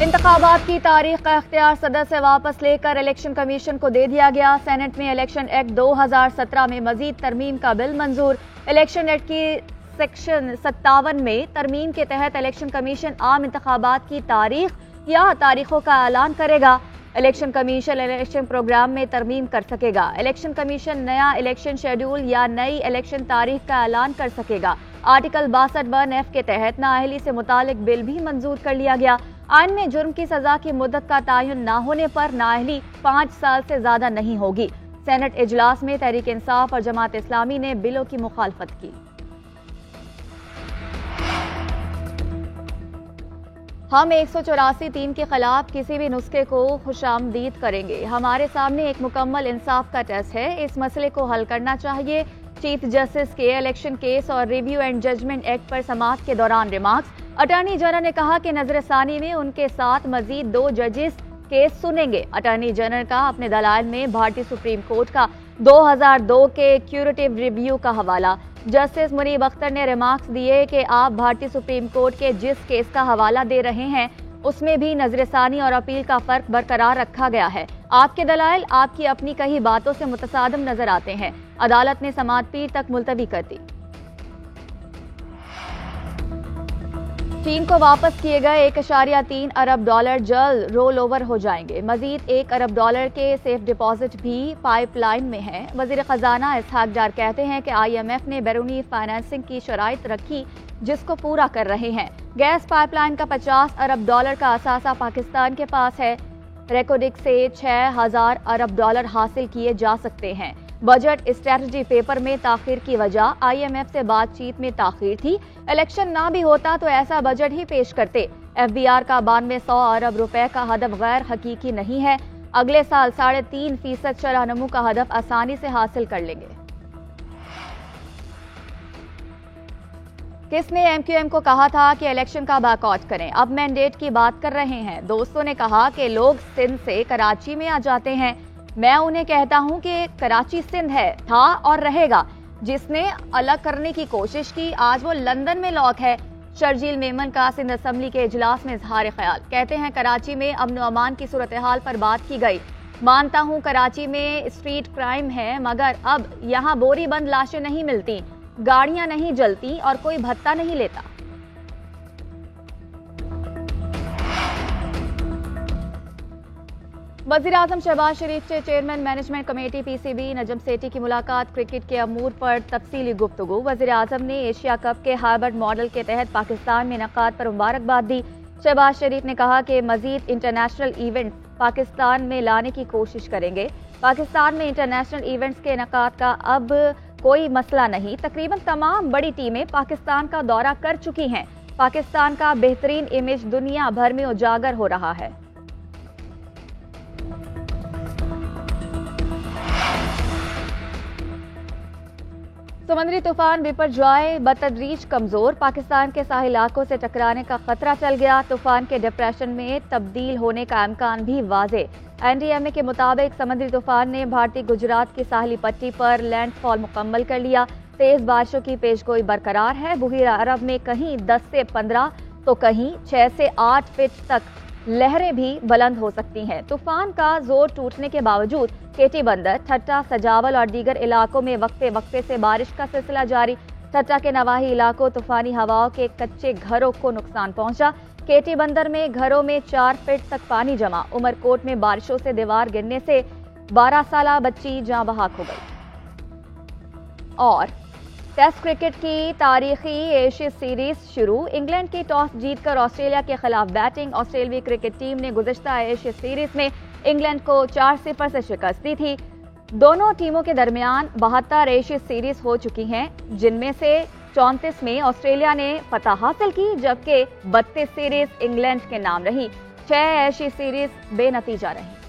इंतखाबात की तारीख का इख्तियार सदर से वापस लेकर इलेक्शन कमीशन को दे दिया गया। सेनेट में इलेक्शन एक्ट 2017 में मजीद तरमीम का बिल मंजूर। इलेक्शन एक्ट की सेक्शन 57 में तरमीम के तहत इलेक्शन कमीशन आम इंतखाबात की तारीख या तारीखों का ऐलान करेगा। इलेक्शन कमीशन इलेक्शन प्रोग्राम में तरमीम कर सकेगा। इलेक्शन कमीशन नया इलेक्शन शेड्यूल या नई इलेक्शन तारीख का ऐलान कर सकेगा। आर्टिकल 62(1)(f) के तहत नाअहली से मुतालिक बिल भी मंजूर कर लिया गया। आइन में जुर्म की सजा की मुद्दत का तयन न होने पर नाअहली 5 साल से ज्यादा नहीं होगी। सेनेट इजलास में तहरीक इंसाफ और जमात इस्लामी ने बिलों की मुखालफत की। हम 184(3) के खिलाफ किसी भी नुस्खे को खुशामदीद करेंगे। हमारे सामने एक मुकम्मल इंसाफ का टेस्ट है। इस मसले को हल करना चाहिए। चीफ जस्टिस के इलेक्शन केस और रिव्यू एंड जजमेंट एक्ट पर समाअत के दौरान रिमार्क्स। अटॉर्नी जनरल ने कहा कि नजरसानी में उनके साथ मजीद 2 जजेस केस सुनेंगे। अटॉर्नी जनरल का अपने दलाइल में भारतीय सुप्रीम कोर्ट का 2002 के क्यूरेटिव रिव्यू का हवाला। जस्टिस मुनीब अख्तर ने रिमार्क्स दिए कि आप भारतीय सुप्रीम कोर्ट के जिस केस का हवाला दे रहे हैं उसमें भी नजरसानी और अपील का फर्क बरकरार रखा गया है। आपके दलाइल आपकी अपनी कही बातों से मुतसादिम नजर आते हैं। अदालत ने समाअत पीर तक मुलतवी कर दी। चीन को वापस किए गए $1.3 अरब जल्द रोल ओवर हो जाएंगे। मजीद $1 अरब के सेफ डिपॉजिट भी पाइपलाइन में है। वजीर खजाना इसहाक डार कहते हैं कि IMF ने बैरूनी फाइनेंसिंग की शराइत रखी जिसको पूरा कर रहे हैं। गैस पाइपलाइन का $50 अरब का असासा पाकिस्तान के पास है। रेकोडिक से $6,000 अरब हासिल किए जा सकते हैं। बजट स्ट्रेटजी पेपर में ताखीर की वजह IMF से बातचीत में ताखीर थी। इलेक्शन ना भी होता तो ऐसा बजट ही पेश करते। FBR का 9200 अरब रुपए का हदफ गैर हकीकी नहीं है। अगले साल 3.5% शरह नमू का हदफ आसानी से हासिल कर लेंगे। किसने MQM को कहा था कि इलेक्शन का बायकॉट करें? अब मैंडेट की बात कर रहे हैं। दोस्तों ने कहा कि लोग सिंध से कराची में आ जाते हैं। मैं उन्हें कहता हूं कि कराची सिंध है, था और रहेगा। जिसने अलग करने की कोशिश की आज वो लंदन में लॉक है। शर्जील मेमन का सिंध असम्बली के इजलास में इजहार ख्याल। कहते हैं कराची में अमन अमान की सूरत हाल पर बात की गई। मानता हूं कराची में स्ट्रीट क्राइम है मगर अब यहाँ बोरी बंद लाशें नहीं मिलती, गाड़ियां नहीं जलती और कोई भत्ता नहीं लेता। वज़ीर आज़म शहबाज शरीफ से chairman management committee PCB Najam Sethi की मुलाकात। क्रिकेट के अमूर पर तफसीली गुफ्तगू। वज़ीर आज़म ने एशिया कप के हार्वर्ड मॉडल के तहत पाकिस्तान में इनेकाद पर मुबारकबाद दी। शहबाज शरीफ ने कहा कि मजीद इंटरनेशनल इवेंट्स पाकिस्तान में लाने की कोशिश करेंगे। पाकिस्तान में इंटरनेशनल इवेंट्स के इनेकाद का अब कोई मसला नहीं। तकरीबन तमाम बड़ी टीमें पाकिस्तान का दौरा कर चुकी हैं। पाकिस्तान का बेहतरीन इमेज दुनिया भर में उजागर हो रहा है। समुद्री तूफान बिपरजॉय बतदरीज कमजोर। पाकिस्तान के साहिल इलाकों से टकराने का खतरा टल गया। तूफान के डिप्रेशन में तब्दील होने का इम्कान भी वाजे। NDMA के मुताबिक समुद्री तूफान ने भारतीय गुजरात की साहली पट्टी पर लैंडफॉल मुकम्मल कर लिया। तेज बारिशों की पेशगोई बरकरार है। बुहीरा अरब में कहीं 10 से 15 तो कहीं 6 से 8 फीट तक लहरें भी बुलंद हो सकती हैं। तूफान का जोर टूटने के बावजूद केटी बंदर, ठट्टा, सजावल और दीगर इलाकों में वक्फे वक्फे से बारिश का सिलसिला जारी। ठट्टा के नवाही इलाकों तूफानी हवाओं के कच्चे घरों को नुकसान पहुंचा। केटी बंदर में घरों में 4 फीट तक पानी जमा। उमरकोट में बारिशों से दीवार गिरने से 12 साला बच्ची जाँ बहक हो गई। और टेस्ट क्रिकेट की तारीखी एशिया सीरीज शुरू। इंग्लैंड की टॉस जीतकर ऑस्ट्रेलिया के खिलाफ बैटिंग। ऑस्ट्रेलियाई क्रिकेट टीम ने गुज़िश्ता एशिया सीरीज में इंग्लैंड को 4-0 से शिकस्त दी थी। दोनों टीमों के दरमियान 72 एशिया सीरीज हो चुकी हैं, जिनमें से 34 में ऑस्ट्रेलिया ने फतह हासिल की जबकि 32 सीरीज इंग्लैंड के नाम रही। 6 एशिया सीरीज बेनतीजा रही।